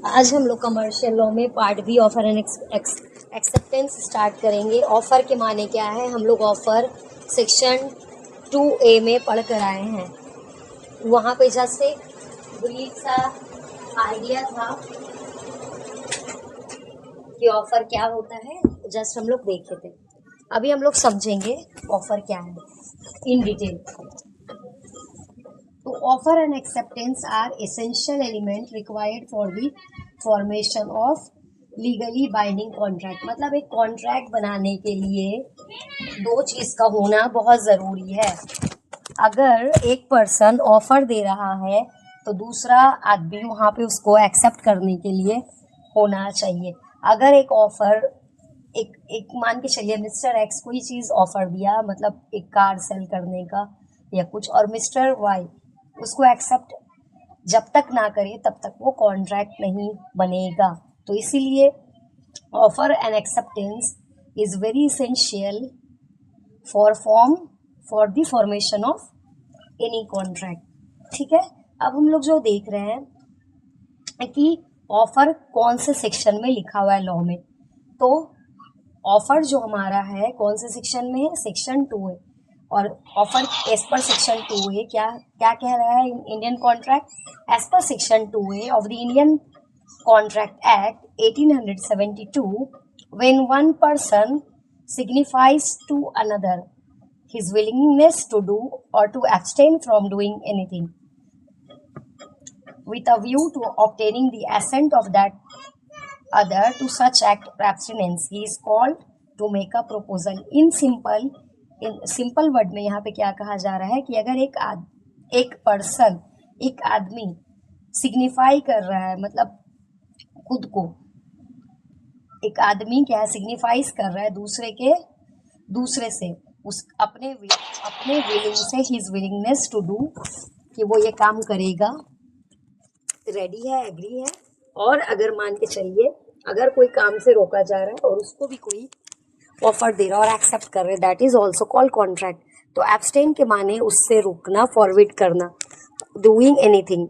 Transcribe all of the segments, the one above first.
आज हम लोग कमर्शियल लॉ में part B offer and acceptance start करेंगे। ऑफर के माने क्या है, हम लोग ऑफर सेक्शन 2A में पढ़ कर आए हैं। वहाँ पे जस्ट एक ब्रीफ सा आइडिया था कि ऑफर क्या होता है, जस्ट हम लोग देखे थे। अभी हम लोग समझेंगे ऑफर क्या है इन डिटेल। तो offer and acceptance are essential element required for the formation of legally binding contract. मतलब एक कॉन्ट्रैक्ट बनाने के लिए दो चीज का होना बहुत जरूरी है। अगर एक पर्सन ऑफर दे रहा है तो दूसरा आदमी वहाँ पे उसको एक्सेप्ट करने के लिए होना चाहिए। अगर एक ऑफर एक मान के चलिए मिस्टर एक्स कोई चीज़ ऑफर दिया, मतलब एक कार सेल करने का या कुछ, और मिस्टर वाई उसको एक्सेप्ट जब तक ना करे तब तक वो कॉन्ट्रैक्ट नहीं बनेगा। तो इसीलिए offer and acceptance is very essential for the formation of any contract. ठीक है, अब हम लोग जो देख रहे हैं कि ऑफर कौन से सेक्शन में लिखा हुआ है लॉ में। तो ऑफर जो हमारा है कौन से सेक्शन में है, सेक्शन 2 है। और offer as per section 2A क्या क्या कह रहा है Indian contract, as per section 2A of the Indian contract act 1872, when one person signifies to another his willingness to do or to abstain from doing anything with a view to obtaining the assent of that other to such act or abstinence, he is called to make a proposal. in simple word में यहाँ पे क्या कहा जा रहा है कि अगर एक आदमी सिग्निफाई कर रहा है, मतलब खुद को एक आदमी क्या है सिग्निफाइज कर रहा है दूसरे से उस अपने विलिंग से, हिज विलिंगनेस टू डू, कि वो ये काम करेगा, रेडी है, एग्री है। और अगर मान के चलिए अगर कोई काम से रोका जा रहा है और उसको भी कोई ऑफर दे रहा है और एक्सेप्ट कर रहे हैं, that is also called contract. तो एब्सटेन के माने उससे रुकना, फॉरवर्ड करना, doing anything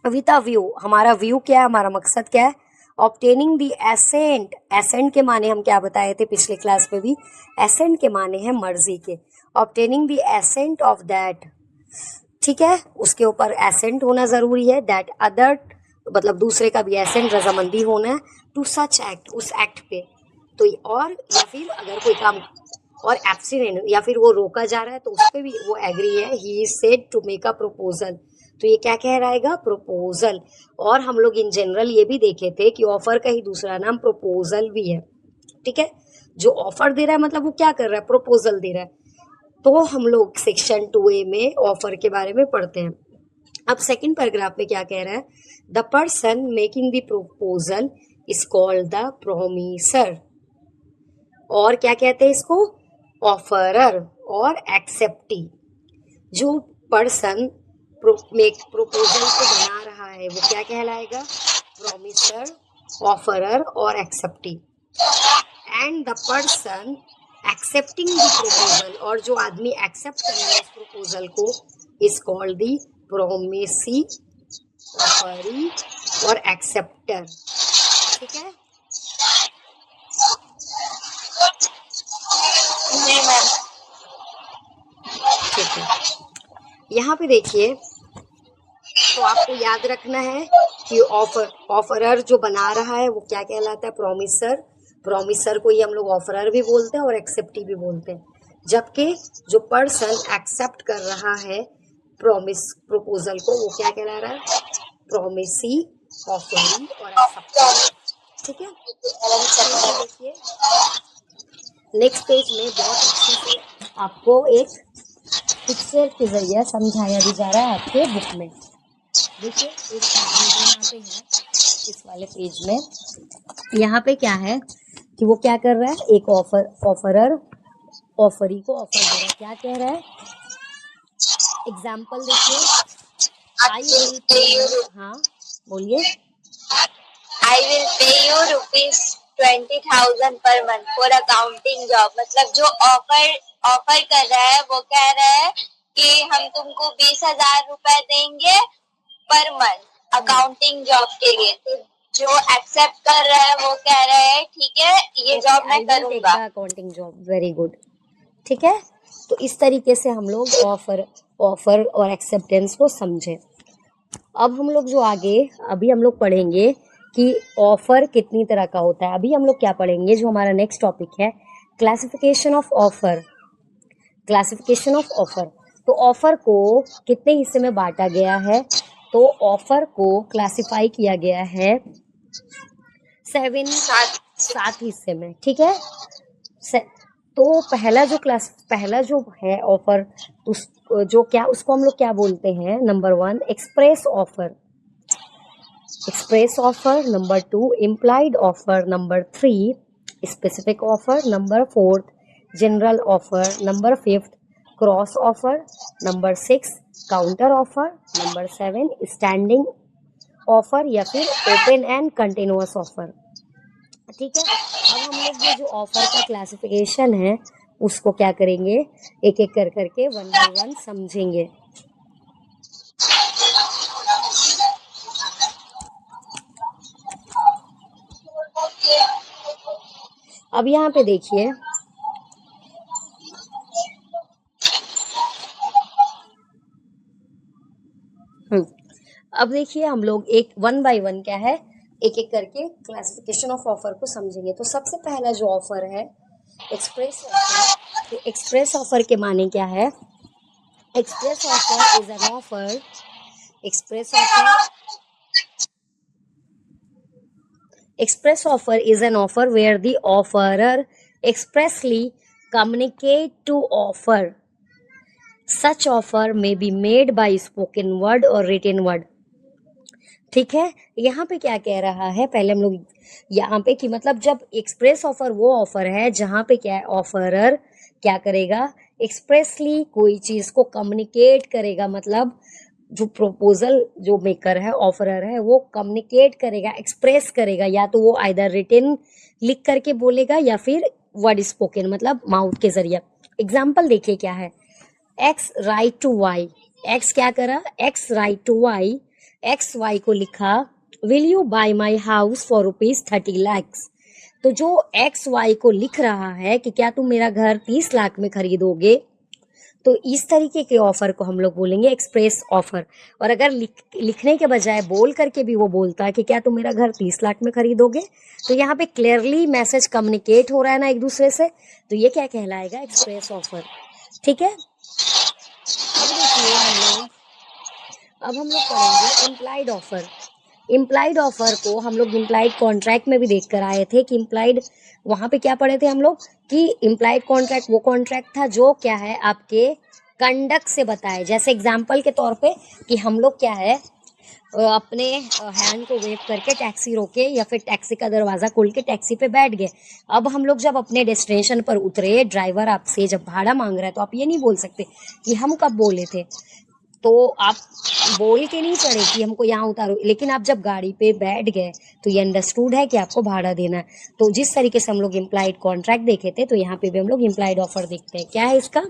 with a view. हमारा व्यू क्या है, हमारा मकसद क्या है, ऑब्टेनिंग दी एसेंट। एसेंट के माने हम क्या बताए थे पिछले क्लास में भी, एसेंट के माने हैं मर्जी के। Obtaining the ascent of that, ठीक है, उसके ऊपर एसेंट होना जरूरी है। दैट अदर, मतलब दूसरे का भी एसेंट, रजामंदी होना है। टू सच एक्ट, उस एक्ट पे। तो और या फिर अगर कोई काम और एब्स्टिनेंट या फिर वो रोका जा रहा है तो उस पर भी वो एग्री है। He is said to make a proposal. तो ये क्या कह रहेगा, प्रपोजल। और हम लोग इन जनरल ये भी देखे थे कि ऑफर का ही दूसरा नाम प्रपोजल भी है। ठीक है, जो ऑफर दे रहा है मतलब वो क्या कर रहा है, प्रपोजल दे रहा है। तो हम लोग सेक्शन 2A में ऑफर के बारे में पढ़ते हैं। अब सेकंड पैराग्राफ में क्या कह रहा है, the person making the proposal is called the promisor. और क्या कहते हैं इसको, ऑफरर और एक्सेप्टी। जो पर्सन प्रपोजल को बना रहा है वो क्या कहलाएगा, प्रोमिसर, ऑफरर और acceptee. And the person accepting the proposal, और जो आदमी एक्सेप्ट करेगा उस प्रपोजल को, is called the promisee, offeree और एक्सेप्टर। ठीक है, ठीक है। यहाँ पे देखिए, तो आपको याद रखना है कि ऑफरर जो बना रहा है वो क्या कहलाता है, प्रोमिसर। प्रोमिसर को ही हम लोग ऑफरर भी बोलते हैं और एक्सेप्टी भी बोलते हैं। जबकि जो पर्सन एक्सेप्ट कर रहा है प्रपोजल को, वो क्या कहला रहा है, प्रोमिसी, ऑफरी और एक्सेप्टर। ठीक है, देखिए नेक्स्ट पेज में बहुत अच्छे से आपको एक पिक्चर के जरिए समझाया भी जा रहा है आपके बुक में। देखिए एक यहाँ पे है, इस वाले पेज में यहाँ पे क्या है कि वो क्या कर रहा है, एक ऑफरर ऑफरी को ऑफर दे रहा है। क्या कह रहा है, एग्जाम्पल देखिए, आई विल पे यू, हाँ बोलिए, I will pay you ₹20,000 per month for accounting job. मतलब जो ऑफर कर रहा है वो कह रहा है कि हम तुमको ₹20,000 देंगे पर मंथ अकाउंटिंग जॉब के लिए। तो जो एक्सेप्ट कर रहा है वो कह रहा है ठीक है ये ओके, जॉब मैं आई विल टेक करूंगा। The accounting job, very good. ठीक है, तो इस तरीके से हम लोग ऑफर और एक्सेप्टेंस को समझे। अब हम लोग जो आगे अभी हम लोग पढ़ेंगे कि ऑफर कितनी तरह का होता है। अभी हम लोग क्या पढ़ेंगे, जो हमारा नेक्स्ट टॉपिक है, classification of offer. Classification of offer, तो ऑफर को कितने हिस्से में बांटा गया है, तो ऑफर को क्लासिफाई किया गया है 7 हिस्से में। ठीक है, तो पहला जो है ऑफर, उस जो क्या उसको हम लोग क्या बोलते हैं, number 1 express offer, express offer, number 2 implied offer, number 3 specific offer, number 4 general offer, number 5 cross offer, number 6 counter offer, number 7 standing offer या फिर ओपन एंड कंटिन्यूअस ऑफर। ठीक है, अब हम लोग ये जो ऑफर का क्लासिफिकेशन है उसको क्या करेंगे, एक एक कर करके 1 बाय 1 समझेंगे। अब यहाँ पे देखिए, अब देखिए हम लोग एक 1 बाय 1 क्या है, एक एक करके क्लासिफिकेशन ऑफ ऑफर को समझेंगे। तो सबसे पहला जो ऑफर है एक्सप्रेस ऑफर, तो एक्सप्रेस ऑफर के माने क्या है, express offer is an offer, express offer, express offer is an offer where the offerer expressly communicate to offer. Such offer may be made by spoken word or written word. ठीक है, यहाँ पे क्या कह रहा है, पहले हम लोग यहाँ पे कि मतलब जब एक्सप्रेस ऑफर वो ऑफर है जहाँ पे क्या है, ऑफरर क्या करेगा, एक्सप्रेसली कोई चीज को कम्युनिकेट करेगा, मतलब जो प्रपोजल जो मेकर है, ऑफरर है, वो कम्युनिकेट करेगा, एक्सप्रेस करेगा, या तो वो आइदर रिटन लिख करके बोलेगा या फिर वर्ड स्पोकन मतलब माउथ के जरिए। एग्जाम्पल देखिए क्या है, X write to Y, X क्या करा, X write to Y, X Y को लिखा, will you buy my house for ₹30 lakh. तो जो एक्स वाई को लिख रहा है कि क्या तुम मेरा घर 30 लाख में खरीदोगे, तो इस तरीके के ऑफर को हम लोग बोलेंगे एक्सप्रेस ऑफर। और अगर लिखने के बजाय बोल करके भी वो बोलता है कि क्या तुम मेरा घर 30 लाख में खरीदोगे, तो यहाँ पे क्लियरली मैसेज कम्युनिकेट हो रहा है ना एक दूसरे से, तो ये क्या कहलाएगा, एक्सप्रेस ऑफर। ठीक है, अब देखिए अब हम लोग पढ़ेंगे इम्प्लाइड ऑफर। इम्प्लाइड ऑफर को हम लोग इम्प्लाइड कॉन्ट्रैक्ट में भी देख कर आए थे कि इम्प्लाइड, वहां पे क्या पढ़े थे हम लोग कि इम्प्लाइड कॉन्ट्रैक्ट वो कॉन्ट्रैक्ट था जो क्या है आपके कंडक्ट से बताए। जैसे एग्जाम्पल के तौर पे कि हम लोग क्या है अपने हैंड को वेव करके टैक्सी रोके या फिर टैक्सी का दरवाजा खोल के टैक्सी पे बैठ गए। अब हम लोग जब अपने डेस्टिनेशन पर उतरे, ड्राइवर आपसे जब भाड़ा मांग रहा है, तो आप ये नहीं बोल सकते कि हम कब बोले थे, तो आप बोल के नहीं चढ़े कि हमको यहाँ उतारो, लेकिन आप जब गाड़ी पे बैठ गए तो ये अंडरस्टूड है कि आपको भाड़ा देना है। तो जिस तरीके से हम लोग इम्प्लाइड कॉन्ट्रैक्ट देखे थे, तो यहाँ पे भी हम लोग इम्प्लाइड ऑफर देखते हैं। क्या है इसका,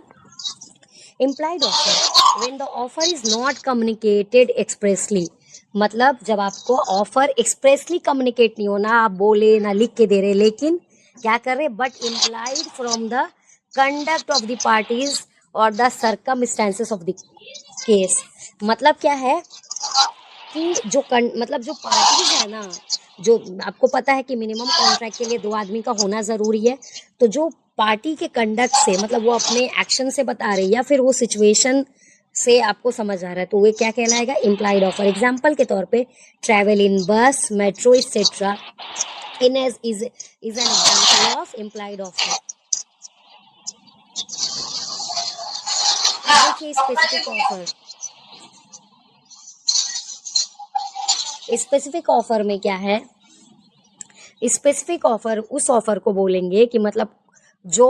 implied offer, when the offer is not communicated expressly, मतलब जब आपको ऑफर एक्सप्रेसली कम्युनिकेट नहीं होना, आप बोले ना लिख के दे रहे, लेकिन क्या कर रहे, but implied from the conduct of the parties और the circumstances of the case. मतलब क्या है कि मतलब जो पार्टीज है ना, जो आपको पता है कि मिनिमम कॉन्ट्रैक्ट के लिए 2 आदमी का होना जरूरी है, तो जो पार्टी के कंडक्ट से मतलब वो अपने एक्शन से बता रहे या फिर वो सिचुएशन से आपको समझ आ रहा है, तो वो क्या कहलाएगा, इम्प्लाइड ऑफर। एग्जाम्पल के तौर पे ट्रैवल इन बस, metro etcetera in is an example of implied offer. देखिए स्पेसिफिक ऑफर, स्पेसिफिक ऑफर में क्या है, स्पेसिफिक ऑफर उस ऑफर को बोलेंगे कि मतलब जो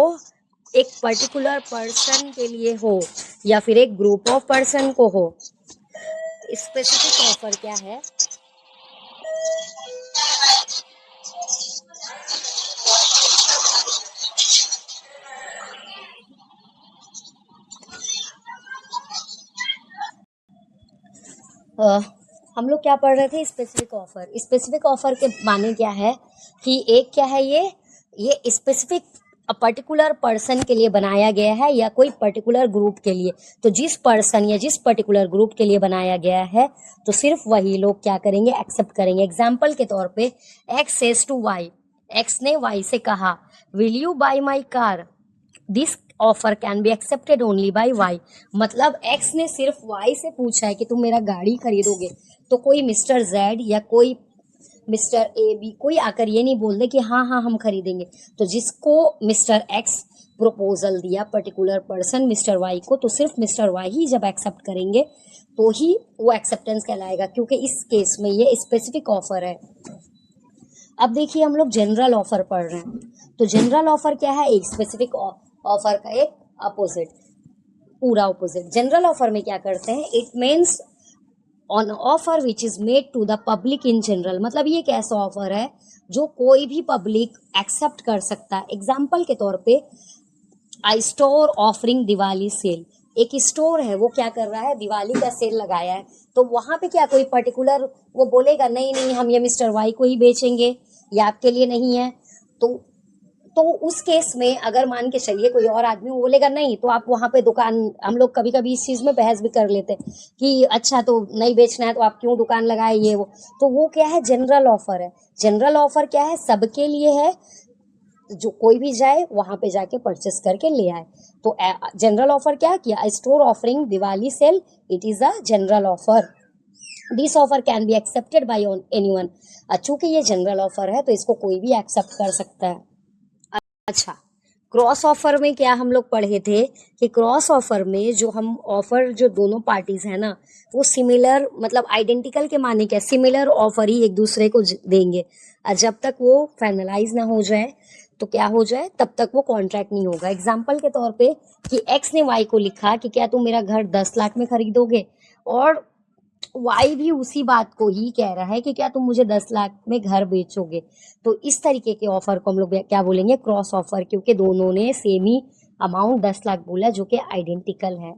एक पर्टिकुलर पर्सन के लिए हो या फिर एक ग्रुप ऑफ पर्सन को हो। स्पेसिफिक ऑफर क्या है, हम लोग क्या पढ़ रहे थे? Specific offer. स्पेसिफिक ऑफर के माने क्या है कि एक क्या है, ये स्पेसिफिक पर्टिकुलर पर्सन के लिए बनाया गया है या कोई पर्टिकुलर ग्रुप के लिए। तो जिस पर्सन या जिस पर्टिकुलर ग्रुप के लिए बनाया गया है तो सिर्फ वही लोग क्या करेंगे, एक्सेप्ट करेंगे। एग्जाम्पल के तौर पे X says to Y, X ने वाई से कहा will you buy my car, this offer can be accepted only by Y. मतलब एक्स ने सिर्फ वाई से पूछा है कि तुम मेरा गाड़ी खरीदोगे, तो कोई मिस्टर जेड या कोई मिस्टर ए बी कोई आकर ये नहीं बोल दे कि हाँ हाँ हम खरीदेंगे। तो जिसको मिस्टर एक्स प्रपोजल दिया पर्टिकुलर पर्सन मिस्टर वाई को, तो सिर्फ मिस्टर वाई ही जब एक्सेप्ट करेंगे तो ही वो एक्सेप्टेंस कहलाएगा, क्योंकि इस केस में ये स्पेसिफिक ऑफर है। अब देखिए हम लोग जनरल ऑफर पढ़ रहे हैं। तो जनरल ऑफर क्या है? एक स्पेसिफिक ऑफर का एक अपोजिट, पूरा अपोजिट। जनरल ऑफर में क्या करते हैं? It means an offer which is made to the public in general. मतलब ये एक ऐसा ऑफर है जो कोई भी पब्लिक एक्सेप्ट कर सकता है। एग्जाम्पल के तौर पे I store offering Diwali cell. एक स्टोर है वो क्या कर रहा है, दिवाली का सेल लगाया है। तो वहां पे क्या कोई पर्टिकुलर वो बोलेगा नहीं नहीं हम ये मिस्टर वाई को ही बेचेंगे, ये आपके लिए नहीं है। तो उस केस में अगर मान के चलिए कोई और आदमी बोलेगा नहीं, तो आप वहां पे दुकान, हम लोग कभी कभी इस चीज में बहस भी कर लेते हैं कि अच्छा तो नहीं बेचना है तो आप क्यों दुकान लगाए, ये वो। तो वो क्या है? जनरल ऑफर है। जनरल ऑफर क्या है? सबके लिए है, जो कोई भी जाए वहां पे जाके परचेस करके ले आए। तो जनरल ऑफर क्या किया? Store offering Diwali sale, it is a general offer. This offer can be accepted by anyone. चूंकि ये जनरल ऑफर है तो इसको कोई भी एक्सेप्ट कर सकता है। अच्छा, क्रॉस ऑफर में क्या हम लोग पढ़े थे कि क्रॉस ऑफर में जो हम ऑफर जो दोनों पार्टीज है ना वो सिमिलर, मतलब आइडेंटिकल के माने क्या, सिमिलर ऑफर ही एक दूसरे को देंगे। जब तक वो फाइनलाइज ना हो जाए तो क्या हो जाए, तब तक वो कॉन्ट्रैक्ट नहीं होगा। एग्जाम्पल के तौर पे कि एक्स ने वाई को लिखा कि क्या तुम मेरा घर 10 लाख में खरीदोगे, और वाई भी उसी बात को ही कह रहा है कि क्या तुम मुझे 10 लाख में घर बेचोगे। तो इस तरीके के ऑफर को हम लोग क्या बोलेंगे? क्रॉस ऑफर, क्योंकि दोनों ने सेम ही अमाउंट 10 लाख बोला जो कि आइडेंटिकल है।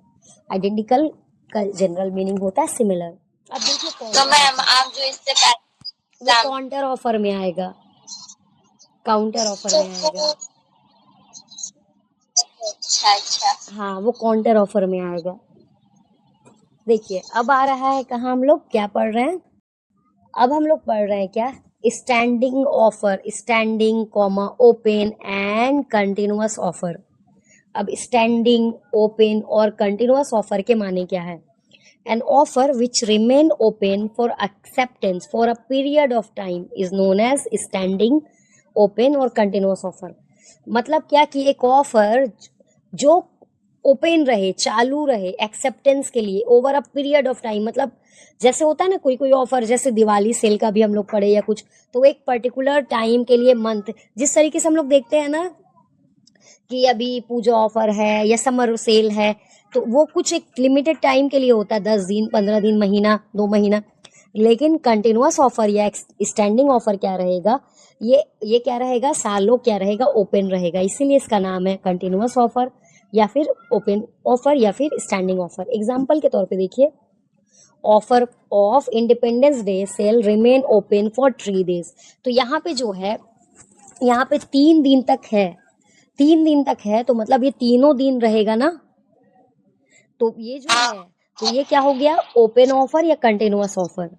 आइडेंटिकल का जनरल मीनिंग होता है सिमिलर। अब देखिए तो मैम आप जो इससे वो काउंटर ऑफर में आएगा, काउंटर ऑफर में आएगा। अच्छा हाँ वो काउंटर ऑफर में आएगा। देखिए अब आ रहा है कहाँ हम लोग क्या पढ़ रहे हैं? अब हम लोग पढ़ रहे हैं क्या? Standing offer, standing comma open and continuous offer. अब स्टैंडिंग, ओपन और कंटिन्यूअस ऑफर के माने क्या है? An offer which remain open for acceptance for a period of time is known as standing, open और कंटिन्यूअस ऑफर। मतलब क्या कि एक ऑफर जो ओपन रहे, चालू रहे एक्सेप्टेंस के लिए over a period of time. मतलब जैसे होता है ना कोई ऑफर, जैसे दिवाली सेल का भी हम लोग पढ़े या कुछ, तो एक पर्टिकुलर टाइम के लिए, मंथ, जिस तरीके से हम लोग देखते हैं ना कि अभी पूजा ऑफर है या समर सेल है, तो वो कुछ एक लिमिटेड टाइम के लिए होता है, 10 दिन, 15 दिन, महीना, 2 महीना। लेकिन कंटिन्यूअस ऑफर या स्टैंडिंग ऑफर क्या रहेगा? ये क्या रहेगा? सालों क्या रहेगा? ओपन रहेगा। इसीलिए इसका नाम है कंटिन्यूअस ऑफर या फिर ओपन ऑफर या फिर स्टैंडिंग ऑफर। एग्जाम्पल के तौर पे देखिए, offer of Independence Day sale remain open for 3 days। तो यहाँ पे जो है, यहाँ पे 3 दिन तक है, 3 दिन तक है, तो मतलब ये तीनों दिन रहेगा ना। तो ये जो है, तो ये क्या हो गया? ओपन ऑफर या कंटिन्यूअस ऑफर।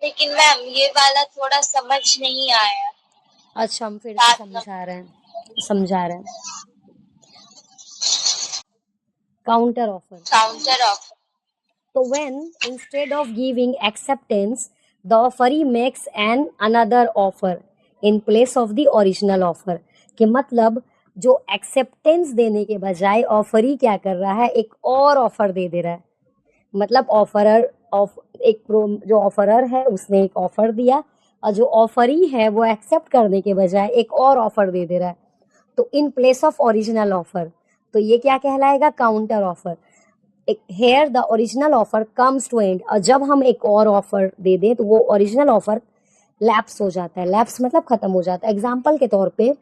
लेकिन मैम ये वाला थोड़ा समझ नहीं आया। अच्छा हम फिर से समझा रहे हैं। Counter offer. Counter offer. तो when instead of giving acceptance the offeree makes an another offer in place of the original offer। कि मतलब जो एक्सेप्टेंस देने के बजाय ऑफरी क्या कर रहा है? एक और ऑफर दे दे रहा है। मतलब ऑफरर जो ऑफरर है उसने एक ऑफर दिया, और जो ऑफरी है वो एक्सेप्ट करने के बजाय एक और ऑफर दे दे रहा है। तो in place of original offer, तो ये क्या कहलाएगा? Counter offer. Here the original offer comes to end. और जब हम एक और ऑफर दे दें तो वो ओरिजिनल ऑफर लैप्स हो जाता है। लैप्स मतलब खत्म हो जाता है। एग्जाम्पल के तौर पे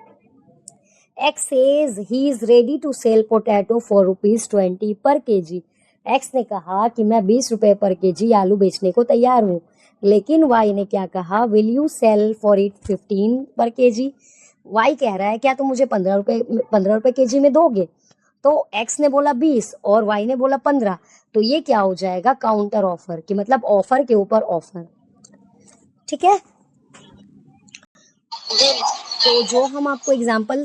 X says he is ready to sell potato for ₹20 per kg. X ने कहा कि मैं 20 रुपए पर केजी आलू बेचने को तैयार हूँ, लेकिन Y ने क्या कहा, will you sell for it 15 पर केजी? Y कह रहा है क्या तुम मुझे 15 रुपए केजी में दोगे? तो X ने बोला 20 और Y ने बोला 15, तो ये क्या हो जाएगा, काउंटर ऑफर, कि मतलब ऑफर के ऊपर ऑफर। ठीक है, जी तो जो हम आपको एग्जाम्पल